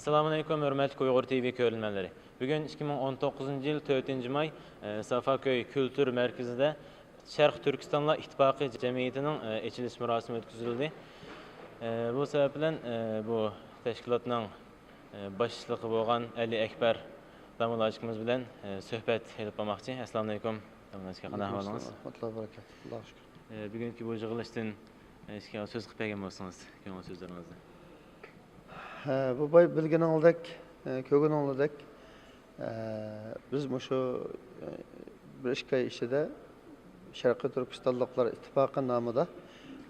Assalamu alaikum, hörmətli Uyğur TV görülmələri. Bugün 2019 yıl 4 may Safaköy Kültür Merkezi'de Şərq Türkistanla İttifaqı Cemiyeti'nin açılış mürasimi ötküzüldü. Bu sebeple bu teşkilatın başçılığı bolğan Ali Ekber Damulacıqımız bilen söhbət edip bolmaqçı. Assalamu alaikum. Damulacıqa qanday ahvalыңыз? Allah'a şükür. Bugünkü bu yığılışdan söz qilib bergan bo'lsangiz, ko'ngil so'zlaringizni. Bu bay bilginingdek, ko'giningdek biz şu bir ishkay ishida Sharqiy Turkistonliklar ittifoqi nomida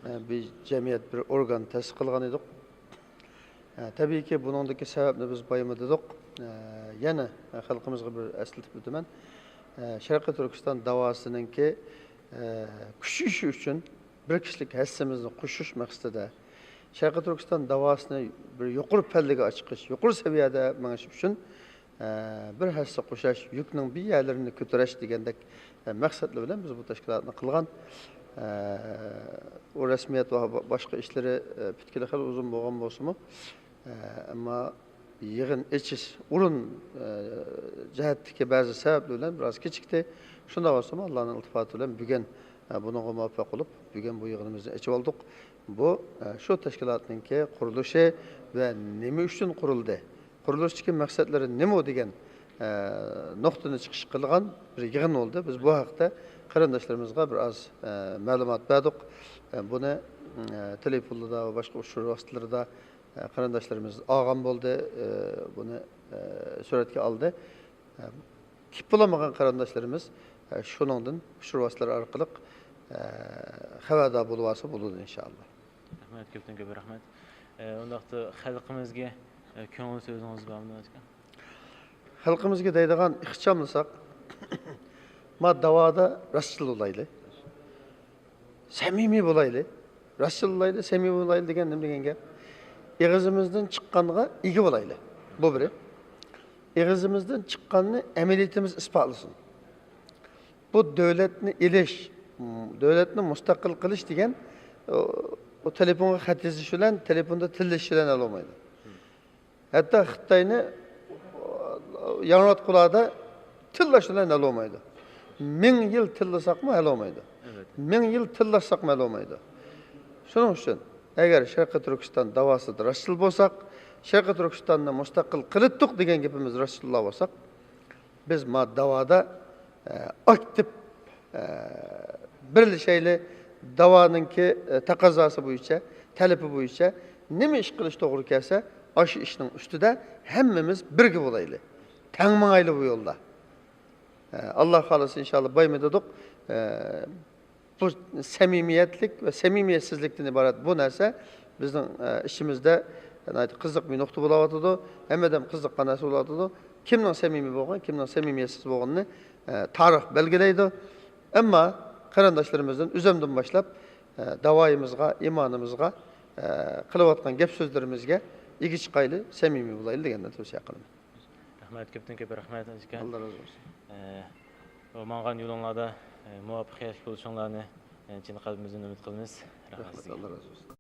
bir jamiyat, bir organ ta'sis qilgan edik. Tabiiyki buningdagi sababni biz bayamadik. Yana xalqimizga bir eslatib o'taman. Sharqiy Turkiston davosiningki kuchishi uchun bir kishilik hissimizni qo'shish maqsadida Sharqiy Turkiston davosini bir yuqori pallaga chiqish, yuqori seviyada minish uchun bir hissa qo'shash, yukning bir yerlarini ko'tarish degandek maqsadlar bilan biz bu tashkilotni qilgan. O rasmiyat va boshqa ishlari butkul xil uzun bo'lgan bo'lsa-mu, ammo yig'in ichish o'rin jihatdagi ba'zi sabablar bilan biroz kechikdi. Shunda bo'lsa-mu, Allohning iltifoti bilan bugun bunga muvaffaq bo'lib, bugun bu yig'inimizni ichib oldik. Bu şu teşkilatınki kuruluşu ve nemi üçün kuruldu. Kuruluştaki maksatları nemi degan noktanı çıkış kılgan bir yığın oldu. Biz bu hakta qarindaşlarımızga biraz malumat verdik. Bunu telefonda da başka uçur vasıtalarda qarindaşlarımız ağam oldu. Bunu suratga aldı. Tip bulamagan qarindaşlarımız şunundan uçur vasıtaları arkalık xabardor bo'lsa bo'ladi inshaalloh. Rahmat, ko'pdan ko'p rahmat. Undaqda xalqimizga ko'ngil so'zingiz bormi aka? Xalqimizga deydigan ixchamlasak, ma davoda rostchil bo'layli. Samimiy bo'layli. Rostchil bo'layli, samimiy bo'layli degan nima degan gap? Ig'izimizdan chiqqanga ega bo'layli. Bu biri. Ig'izimizdan chiqqanni amaliyatimiz isbotlasin. Bu davlatni elish, devletni mustaqil qilish degan o telefonga xat yozish bilan, telefonda tillashish bilan olmaydi. Hatto Xitoyni yangilatqularda tillash bilan olmaydi. 1000 yil tillasaqmi olmaydi. 1000 yil tillasaqmi olmaydi. Shuning uchun agar Sharqiy Turkiston davosida rostchil bo'lsak, Sharqiy Turkistonni mustaqil qildik degan gapimiz rostchillar bo'lsak, biz ma davoda aktiv bir şeyle davanınki taqazosi bo'yicha, talebi bo'yicha nima ish qilish to'g'ri kelsa, o'sha ishning ustida hammamiz birga bo'laylik. Tangmangayli bu yo'lda. Alloh xolisi inshaalloh baymadik. Bu samimiyatlik ve samimiyetsizlikdan iborat bu narsa bizning ishimizda qiziq bir nuqta bo'layotdi. Hammadan qiziqqan narsa bo'layotdi. Kimning samimiy bo'lgan, kimning samimiyatsiz bo'lganini tarix belgilaydi. Ama qarindaşlarımızdan üzümden başlap davayımızga, imanımızga, kılıvatkan gep sözlerimizge iki çıkaylı, samimi bulaylı degenden tavsiye kılım. Rahmet, köpten köp rahmet. Allah razı olsun. O mangan yolunlarda muvaffaqiyat buluşanlarını cin kalbimizden ümit kılınız. Rahmet, Allah razı olsun.